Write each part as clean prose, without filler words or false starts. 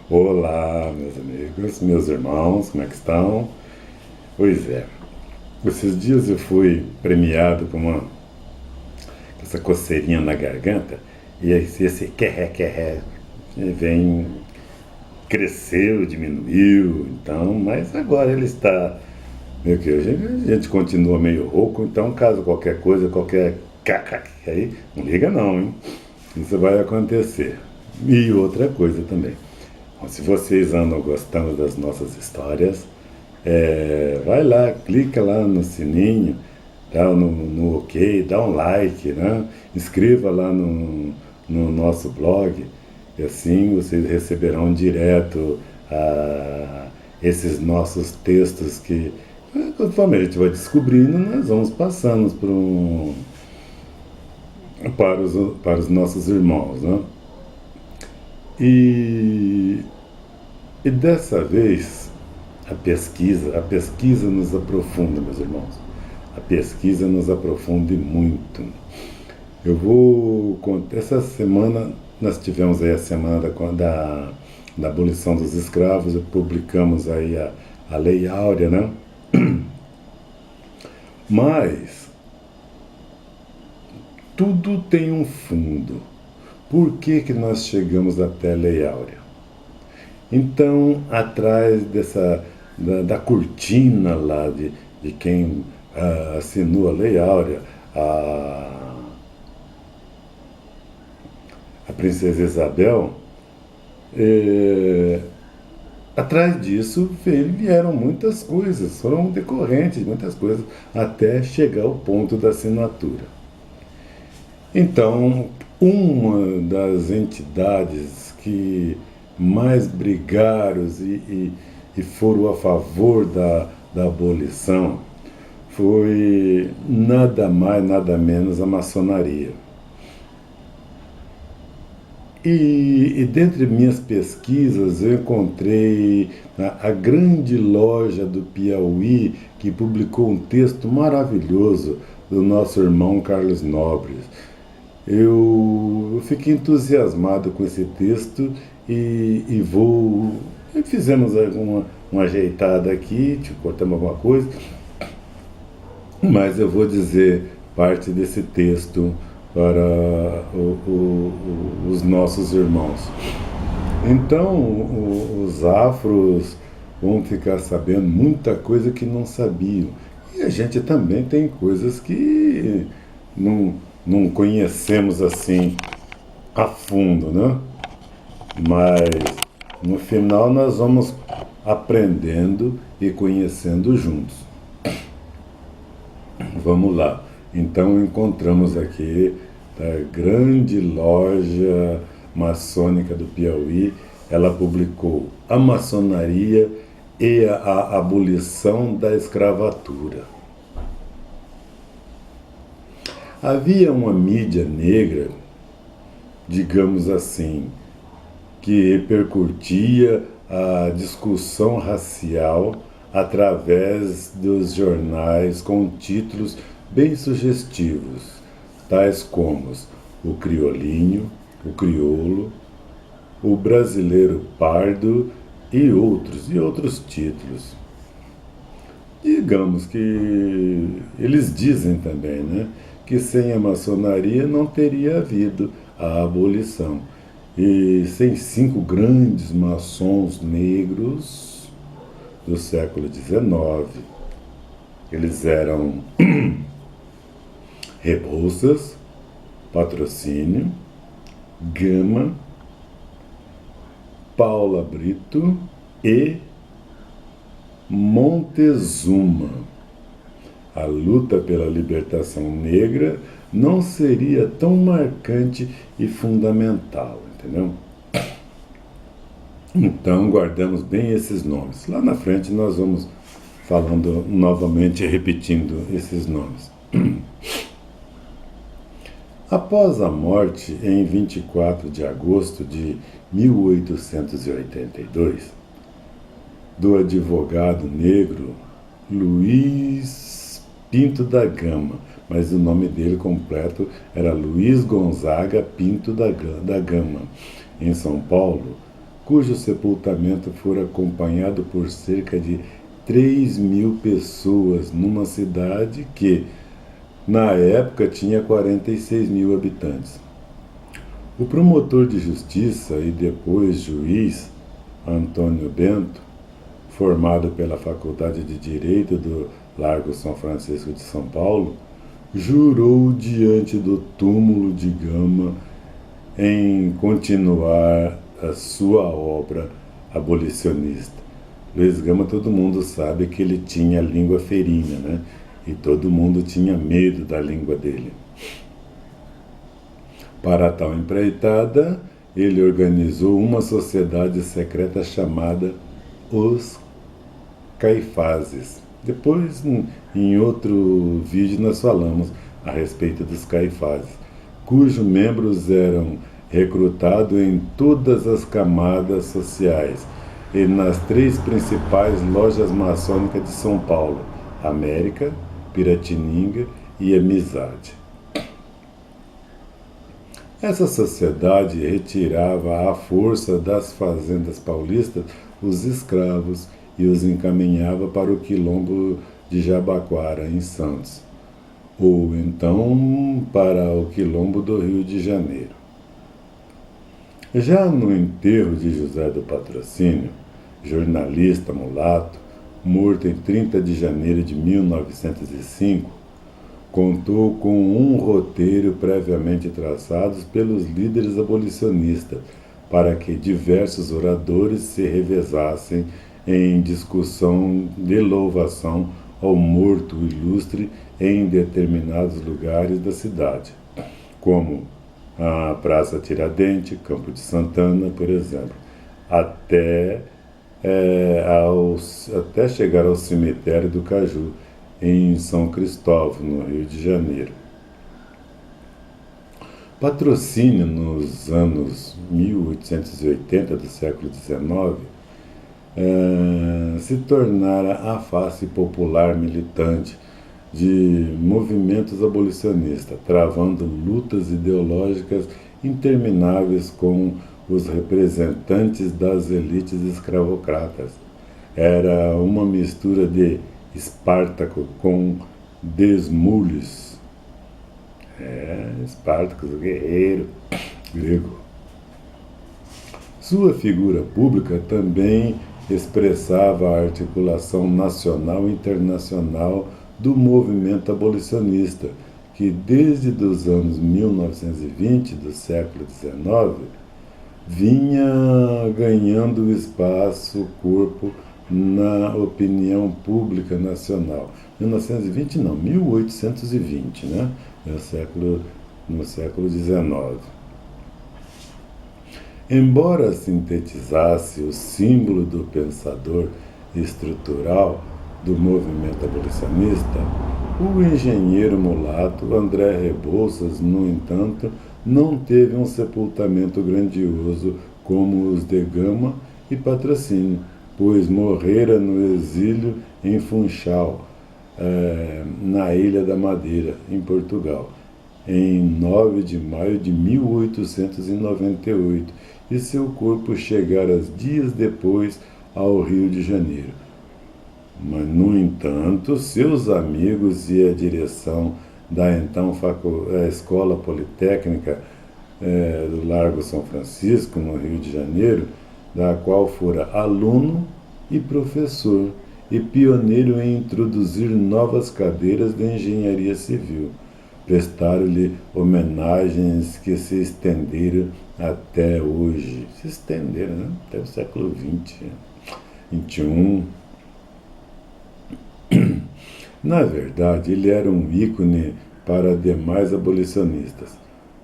Olá, meus amigos, meus irmãos, como é que estão? Pois é, esses dias eu fui premiado com essa coceirinha na garganta e esse querré vem, cresceu, diminuiu, então, mas agora ele está meio que a gente continua meio rouco, então caso qualquer coisa, qualquer cacac aí, não liga não, hein? Isso vai acontecer. E outra coisa também. Bom, se vocês andam gostando das nossas histórias, vai lá, clica lá no sininho, dá no OK, dá um like, né? Inscreva lá no nosso blog, e assim vocês receberão direto esses nossos textos que, conforme a gente vai descobrindo, nós vamos passando para os nossos irmãos, né? E, e dessa vez a pesquisa nos aprofunda, meus irmãos. A pesquisa nos aprofunda e muito. Eu vou contar. Essa semana nós tivemos aí a semana da abolição dos escravos, e publicamos aí a Lei Áurea, né? Mas tudo tem um fundo. Por que nós chegamos até a Lei Áurea? Então, atrás da cortina lá de quem assinou a Lei Áurea, a princesa Isabel, é, atrás disso vieram muitas coisas, foram decorrentes de muitas coisas, até chegar ao ponto da assinatura. Então, uma das entidades que mais brigaram e foram a favor da abolição foi nada mais, nada menos a maçonaria. E dentre minhas pesquisas eu encontrei a grande loja do Piauí, que publicou um texto maravilhoso do nosso irmão Carlos Nobres. Eu fiquei entusiasmado com esse texto e fizemos uma ajeitada aqui, cortamos alguma coisa, mas eu vou dizer parte desse texto para os nossos irmãos. Então, os afros vão ficar sabendo muita coisa que não sabiam. E a gente também tem coisas que não conhecemos assim a fundo, né? Mas no final nós vamos aprendendo e conhecendo juntos. Vamos lá. Então encontramos aqui a grande loja maçônica do Piauí. Ela publicou A Maçonaria e a Abolição da Escravatura. Havia uma mídia negra, digamos assim, que repercutia a discussão racial através dos jornais com títulos bem sugestivos, tais como O Criolinho, O Crioulo, O Brasileiro Pardo e outros títulos. Digamos que eles dizem também, né, que sem a maçonaria não teria havido a abolição. E sem 5 grandes maçons negros do século XIX. Eles eram Rebouças, Patrocínio, Gama, Paula Brito e Montezuma. A luta pela libertação negra não seria tão marcante e fundamental, entendeu? Então, guardamos bem esses nomes. Lá na frente nós vamos falando novamente, repetindo esses nomes. Após a morte, em 24 de agosto de 1882, do advogado negro Luiz Pinto da Gama, mas o nome dele completo era Luiz Gonzaga Pinto da Gama, em São Paulo, cujo sepultamento fora acompanhado por cerca de 3.000 pessoas numa cidade que, na época, tinha 46.000 habitantes. O promotor de justiça e depois juiz, Antônio Bento, formado pela Faculdade de Direito do Largo São Francisco de São Paulo, jurou diante do túmulo de Gama em continuar a sua obra abolicionista. Luiz Gama, todo mundo sabe que ele tinha língua ferina, né? E todo mundo tinha medo da língua dele. Para tal empreitada, ele organizou uma sociedade secreta chamada Os Caifazes. Depois, em outro vídeo, nós falamos a respeito dos Caifazes, cujos membros eram recrutados em todas as camadas sociais e nas 3 principais lojas maçônicas de São Paulo: América, Piratininga e Amizade. Essa sociedade retirava à força das fazendas paulistas os escravos e os encaminhava para o quilombo de Jabaquara, em Santos, ou então para o quilombo do Rio de Janeiro. Já no enterro de José do Patrocínio, jornalista mulato, morto em 30 de janeiro de 1905, contou com um roteiro previamente traçado pelos líderes abolicionistas para que diversos oradores se revezassem em discussão de louvação ao morto ilustre em determinados lugares da cidade, como a Praça Tiradentes, Campo de Santana, por exemplo, até chegar ao cemitério do Caju, em São Cristóvão, no Rio de Janeiro. Patrocínio, nos anos 1880 do século XIX, se tornara a face popular militante de movimentos abolicionistas, travando lutas ideológicas intermináveis com os representantes das elites escravocratas. Era uma mistura de Espartaco com Desmulhos. Espartaco, o guerreiro grego. Sua figura pública também expressava a articulação nacional e internacional do movimento abolicionista, que desde os anos 1920 do século XIX vinha ganhando espaço, corpo na opinião pública nacional. 1920 não, 1820, né? No século XIX. Embora sintetizasse o símbolo do pensador estrutural do movimento abolicionista, o engenheiro mulato André Rebouças, no entanto, não teve um sepultamento grandioso como os de Gama e Patrocínio, pois morrera no exílio em Funchal, na Ilha da Madeira, em Portugal, em 9 de maio de 1898, e seu corpo chegara dias depois ao Rio de Janeiro. Mas, no entanto, seus amigos e a direção da então Escola Politécnica do Largo São Francisco, no Rio de Janeiro, da qual fora aluno e professor, e pioneiro em introduzir novas cadeiras de engenharia civil. Prestaram-lhe homenagens que se estenderam até hoje. Se estenderam, né? Até o século XXI. Na verdade, ele era um ícone para demais abolicionistas,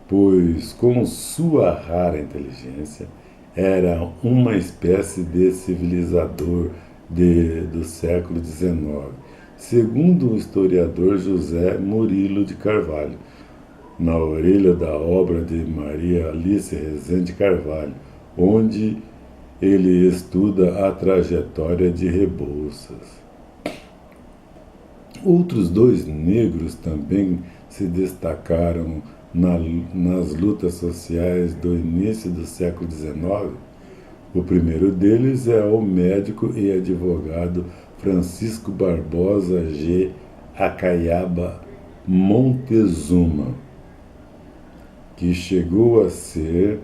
pois, com sua rara inteligência, era uma espécie de civilizador do século XIX, segundo o historiador José Murilo de Carvalho, na orelha da obra de Maria Alice Rezende Carvalho, onde ele estuda a trajetória de Rebouças. Outros 2 negros também se destacaram nas lutas sociais do início do século XIX, O primeiro deles é o médico e advogado Francisco Barbosa G. Acaiaba Montezuma, que chegou a ser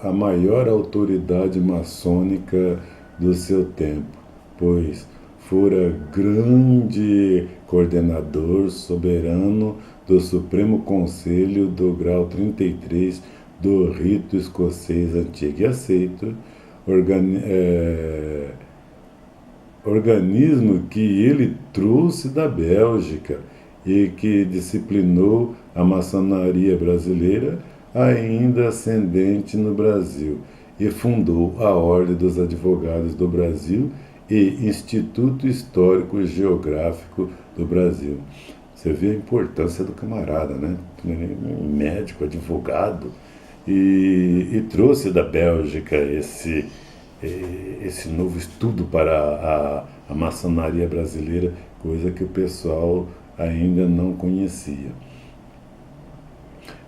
a maior autoridade maçônica do seu tempo, pois fora grande coordenador soberano do Supremo Conselho do grau 33 do rito escocês antigo e aceito, organismo que ele trouxe da Bélgica e que disciplinou a maçonaria brasileira, ainda ascendente no Brasil, e fundou a Ordem dos Advogados do Brasil e Instituto Histórico Geográfico do Brasil. Você vê a importância do camarada, né? Médico, advogado, e trouxe da Bélgica esse novo estudo para a maçonaria brasileira, coisa que o pessoal ainda não conhecia.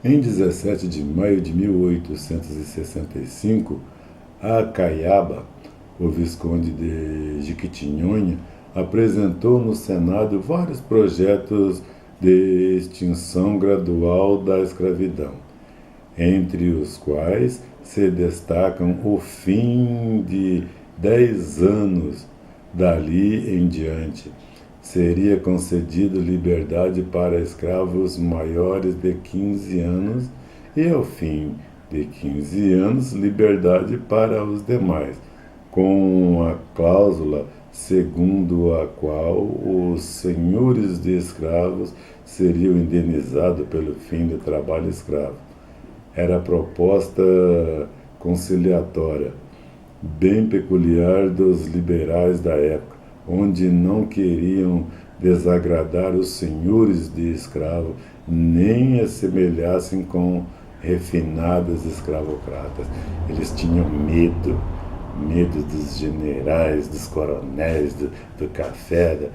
Em 17 de maio de 1865, Acaiaba, o Visconde de Jequitinhonha, apresentou no Senado vários projetos de extinção gradual da escravidão, entre os quais se destacam o fim de 10 anos dali em diante. Seria concedido liberdade para escravos maiores de 15 anos e, ao fim de 15 anos, liberdade para os demais, com a cláusula segundo a qual os senhores de escravos seriam indenizados pelo fim do trabalho escravo. Era a proposta conciliatória, bem peculiar dos liberais da época, onde não queriam desagradar os senhores de escravo, nem assemelhassem com refinados escravocratas. Eles tinham medo dos generais, dos coronéis, do café,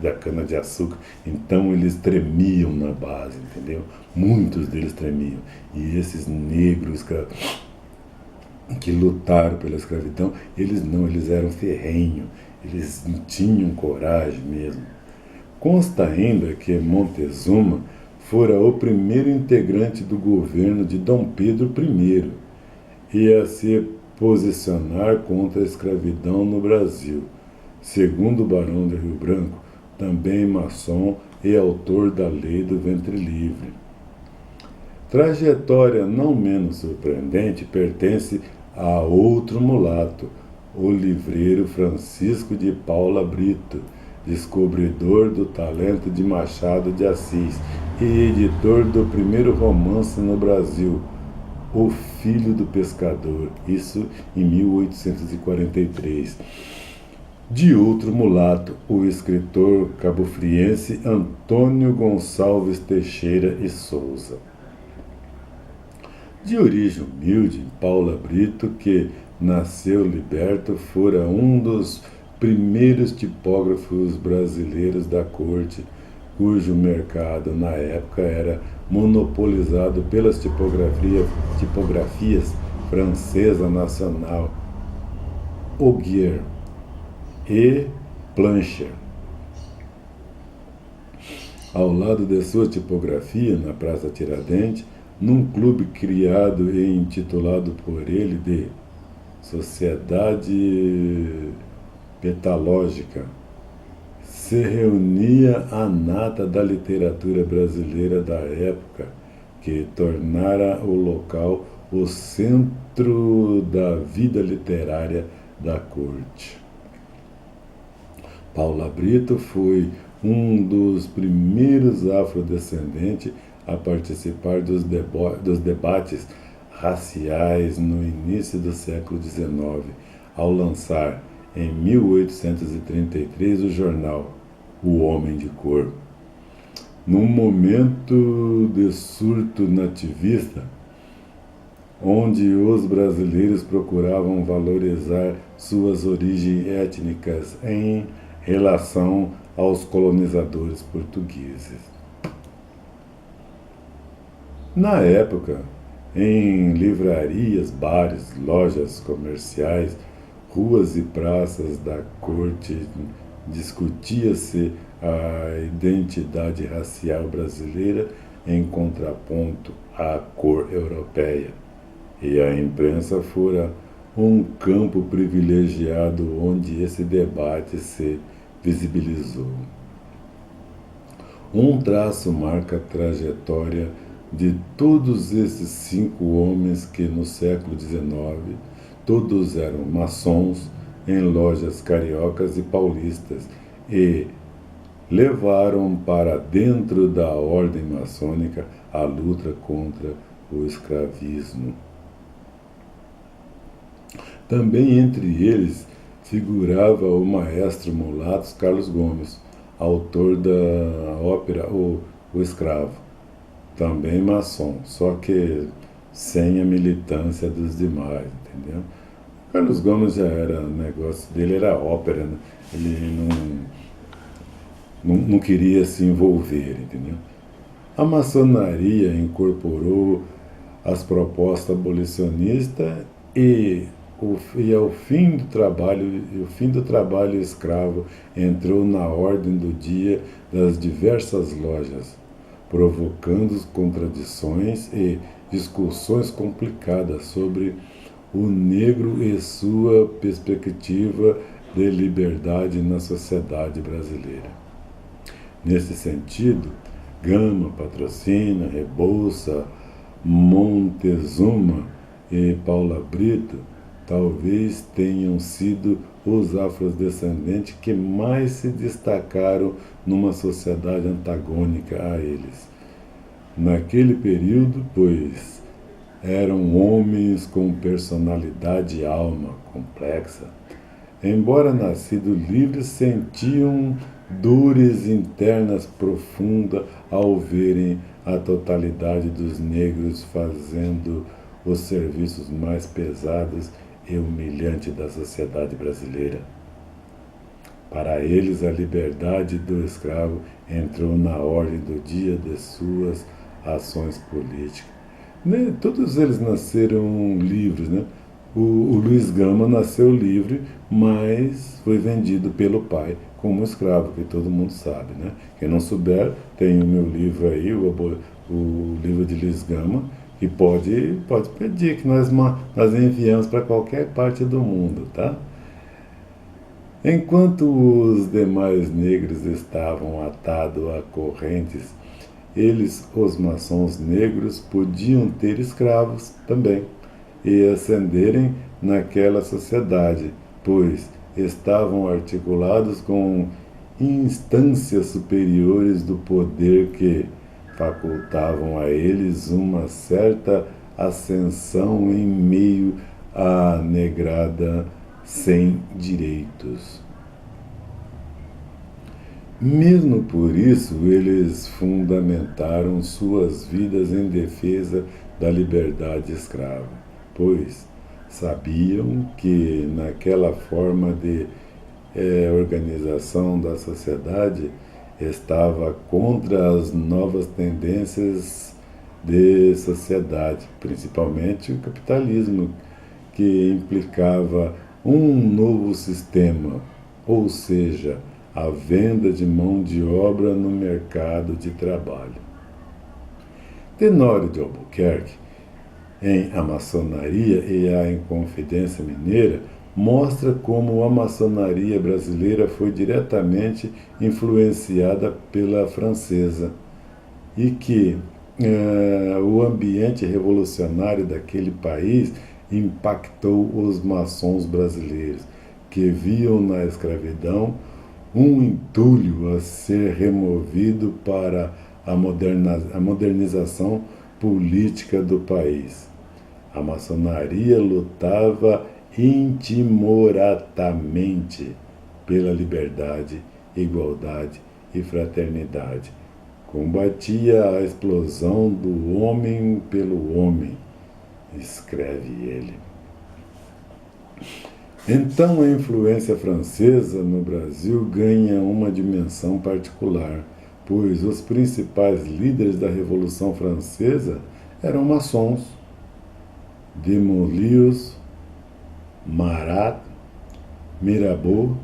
da cana-de-açúcar. Então eles tremiam na base, entendeu? Muitos deles tremiam. E esses negros que lutaram pela escravidão, eles eram ferrenhos, eles tinham coragem mesmo. Consta ainda que Montezuma fora o primeiro integrante do governo de Dom Pedro I e a se posicionar contra a escravidão no Brasil, segundo o Barão de Rio Branco, também maçom e autor da Lei do Ventre Livre. Trajetória não menos surpreendente pertence a outro mulato, o livreiro Francisco de Paula Brito, descobridor do talento de Machado de Assis e editor do primeiro romance no Brasil, O Filho do Pescador, isso em 1843. De outro mulato, o escritor cabofriense Antônio Gonçalves Teixeira e Souza. De origem humilde, Paula Brito, que nasceu liberto, fora um dos primeiros tipógrafos brasileiros da corte, cujo mercado na época era monopolizado pelas tipografias francesa nacional Augier e Plancher. Ao lado de sua tipografia, na Praça Tiradentes, num clube criado e intitulado por ele de Sociedade Petalógica, se reunia a nata da literatura brasileira da época, que tornara o local o centro da vida literária da corte. Paula Brito foi um dos primeiros afrodescendentes a participar dos debates raciais no início do século XIX, ao lançar, em 1833, o jornal O Homem de Cor. Num momento de surto nativista, onde os brasileiros procuravam valorizar suas origens étnicas em relação aos colonizadores portugueses. Na época, Em livrarias, bares, lojas comerciais, ruas e praças da corte discutia-se a identidade racial brasileira em contraponto à cor europeia. E a imprensa fora um campo privilegiado onde esse debate se visibilizou. Um traço marca a trajetória de todos esses 5 homens que no século XIX todos eram maçons em lojas cariocas e paulistas e levaram para dentro da ordem maçônica a luta contra o escravismo. Também entre eles figurava o maestro mulato Carlos Gomes, autor da ópera O Escravo, também maçom, só que sem a militância dos demais, entendeu? Carlos Gomes já era, o negócio dele era ópera, né? Ele não queria se envolver, entendeu? A maçonaria incorporou as propostas abolicionistas e ao fim do trabalho escravo entrou na ordem do dia das diversas lojas, provocando contradições e discussões complicadas sobre o negro e sua perspectiva de liberdade na sociedade brasileira. Nesse sentido, Gama, Patrocínio, Rebouça, Montezuma e Paula Brito talvez tenham sido os afrodescendentes que mais se destacaram numa sociedade antagônica a eles. Naquele período, pois, eram homens com personalidade e alma complexa. Embora nascidos livres, sentiam dores internas profundas ao verem a totalidade dos negros fazendo os serviços mais pesados e humilhantes da sociedade brasileira. Para eles, a liberdade do escravo entrou na ordem do dia de suas ações políticas. Todos eles nasceram livres, né? O Luiz Gama nasceu livre, mas foi vendido pelo pai como escravo, que todo mundo sabe, né? Quem não souber, tem o meu livro aí, o livro de Luiz Gama, que pode pedir, que nós enviamos para qualquer parte do mundo, tá? Enquanto os demais negros estavam atados a correntes, os maçons negros, podiam ter escravos também e ascenderem naquela sociedade, pois estavam articulados com instâncias superiores do poder que facultavam a eles uma certa ascensão em meio à negrada sem direitos. Mesmo por isso, eles fundamentaram suas vidas em defesa da liberdade escrava, pois sabiam que naquela forma de organização da sociedade estava contra as novas tendências de sociedade, principalmente o capitalismo, que implicava um novo sistema, ou seja, a venda de mão de obra no mercado de trabalho. Tenório de Albuquerque, em A Maçonaria e a Inconfidência Mineira, mostra como a maçonaria brasileira foi diretamente influenciada pela francesa e que o ambiente revolucionário daquele país impactou os maçons brasileiros, que viam na escravidão um entulho a ser removido para a modernização política do país. A maçonaria lutava intimoratamente pela liberdade, igualdade e fraternidade. Combatia a explosão do homem pelo homem, escreve ele. Então a influência francesa no Brasil ganha uma dimensão particular, pois os principais líderes da Revolução Francesa eram maçons. Demolius, Marat, Mirabeau,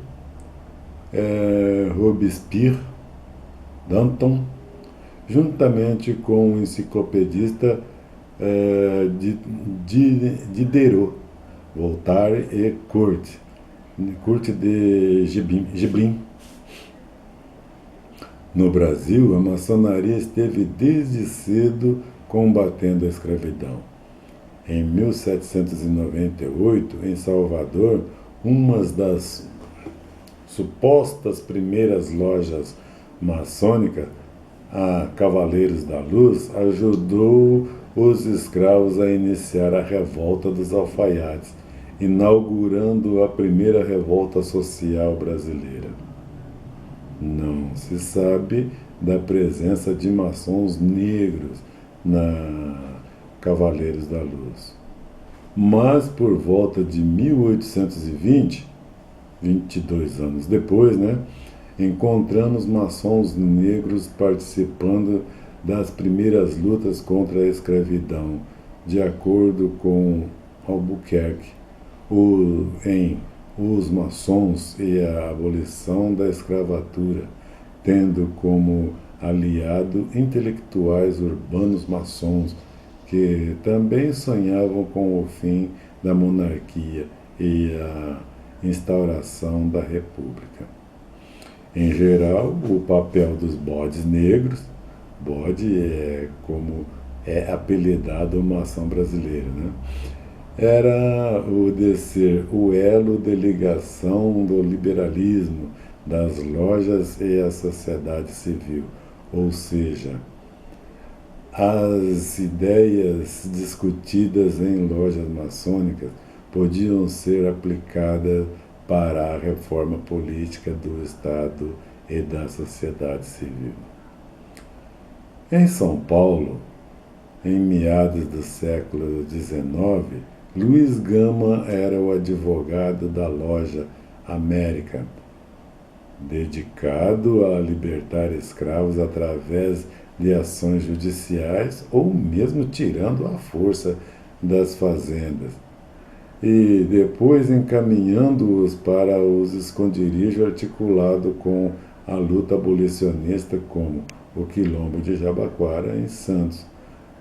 Robespierre, Danton, juntamente com o enciclopedista Diderot, Voltaire e Kurt de Giblin. No Brasil, a maçonaria esteve desde cedo combatendo a escravidão. Em 1798, em Salvador, uma das supostas primeiras lojas maçônicas, a Cavaleiros da Luz, ajudou os escravos a iniciar a revolta dos alfaiates, inaugurando a primeira revolta social brasileira. Não se sabe da presença de maçons negros na Cavaleiros da Luz. Mas por volta de 1820, 22 anos depois, encontramos maçons negros participando das primeiras lutas contra a escravidão, de acordo com Albuquerque, em Os Maçons e a Abolição da Escravatura, tendo como aliado intelectuais urbanos maçons que também sonhavam com o fim da monarquia e a instauração da república. Em geral, o papel dos bodes negros, bode é como é apelidado o maçom brasileiro, era o de ser o elo de ligação do liberalismo, das lojas e a sociedade civil, ou seja, as ideias discutidas em lojas maçônicas podiam ser aplicadas para a reforma política do Estado e da sociedade civil. Em São Paulo, em meados do século XIX, Luiz Gama era o advogado da loja América, dedicado a libertar escravos através de ações judiciais ou mesmo tirando à força das fazendas, e depois encaminhando-os para os esconderijos articulados com a luta abolicionista, como o Quilombo de Jabaquara, em Santos.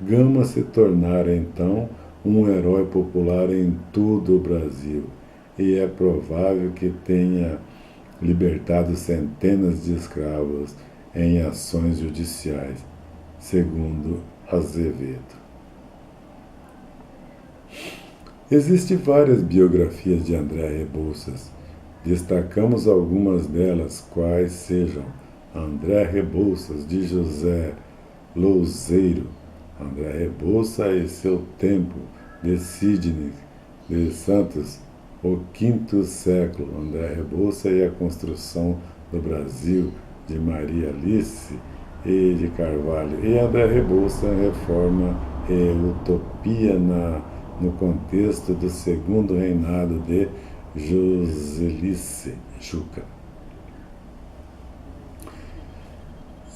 Gama se tornara então um herói popular em todo o Brasil, e é provável que tenha libertado centenas de escravos em ações judiciais, segundo Azevedo. Existem várias biografias de André Rebouças. Destacamos algumas delas, quais sejam André Rebouças, de José Louzeiro, André Rebouça e seu Tempo, de Sidney de Santos, o Quinto Século, André Rebouça e a Construção do Brasil, de Maria Alice e de Carvalho, e André Rebouça, Reforma e Utopia no contexto do segundo reinado de Joselice Juca.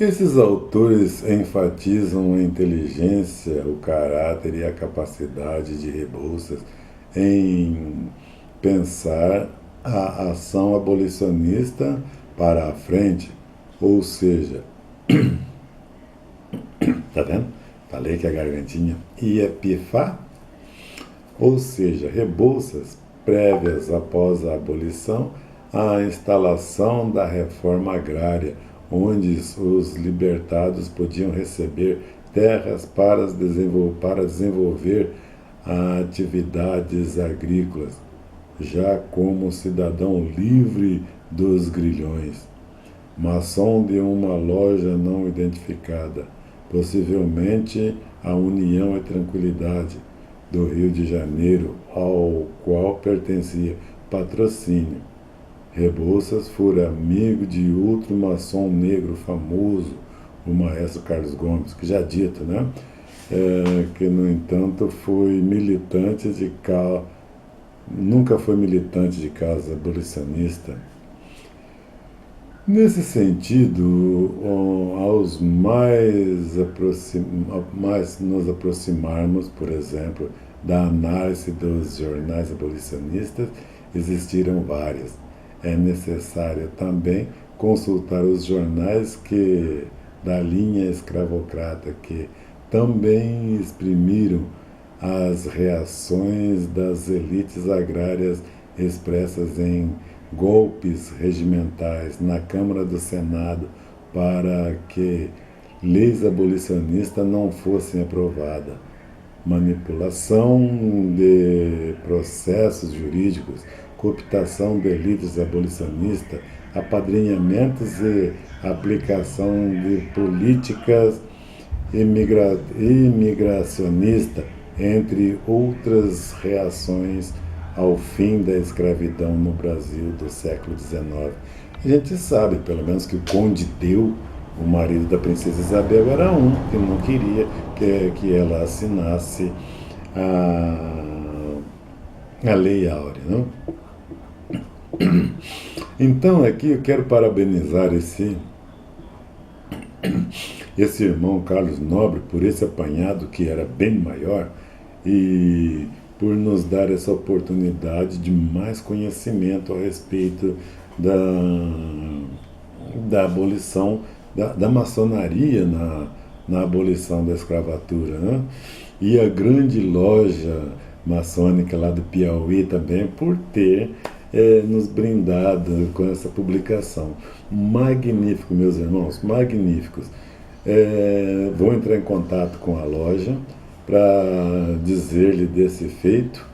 Esses autores enfatizam a inteligência, o caráter e a capacidade de Rebouças em pensar a ação abolicionista para a frente, ou seja, tá vendo? Falei que a gargantinha ia pifar. Ou seja, Rebouças, prévias após a abolição, a instalação da reforma agrária, onde os libertados podiam receber terras para desenvolver atividades agrícolas, já como cidadão livre dos grilhões. Maçom de uma loja não identificada, possivelmente a União e Tranquilidade, do Rio de Janeiro, ao qual pertencia Patrocínio. Rebouças fora amigo de outro maçom negro famoso, o maestro Carlos Gomes, que já dito, que no entanto nunca foi militante de causa abolicionista. Nesse sentido, mais nos aproximarmos, por exemplo, da análise dos jornais abolicionistas, existiram vários. É necessário também consultar os jornais da linha escravocrata, que também exprimiram as reações das elites agrárias expressas em golpes regimentais na Câmara do Senado para que leis abolicionistas não fossem aprovadas. Manipulação de processos jurídicos, cooptação de elites abolicionistas, apadrinhamentos e aplicação de políticas imigracionistas, entre outras reações ao fim da escravidão no Brasil do século XIX. A gente sabe, pelo menos, que o Conde Deu, o marido da princesa Isabel, era um que não queria que ela assinasse a Lei Áurea. Não? Então, aqui eu quero parabenizar esse irmão Carlos Nobre por esse apanhado que era bem maior e por nos dar essa oportunidade de mais conhecimento a respeito da abolição, da maçonaria na abolição da escravatura. Né? E a grande loja maçônica lá do Piauí também por ter nos brindado com essa publicação. Magnífico, meus irmãos, magníficos. Vou entrar em contato com a loja para dizer-lhe desse feito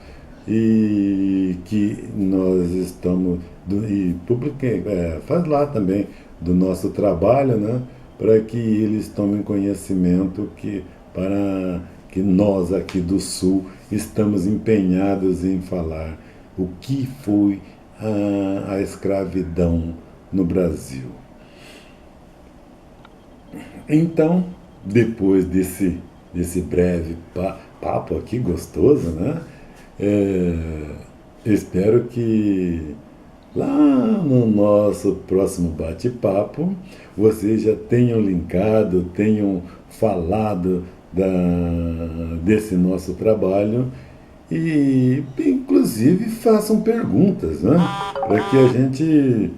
e que nós estamos e publiquei, faz lá também do nosso trabalho, né, para que eles tomem conhecimento para que nós aqui do Sul estamos empenhados em falar o que foi a escravidão no Brasil. Então, depois desse breve papo aqui gostoso, né? Espero que lá no nosso próximo bate-papo vocês já tenham linkado, tenham falado desse nosso trabalho e, inclusive, façam perguntas, né? Para que a gente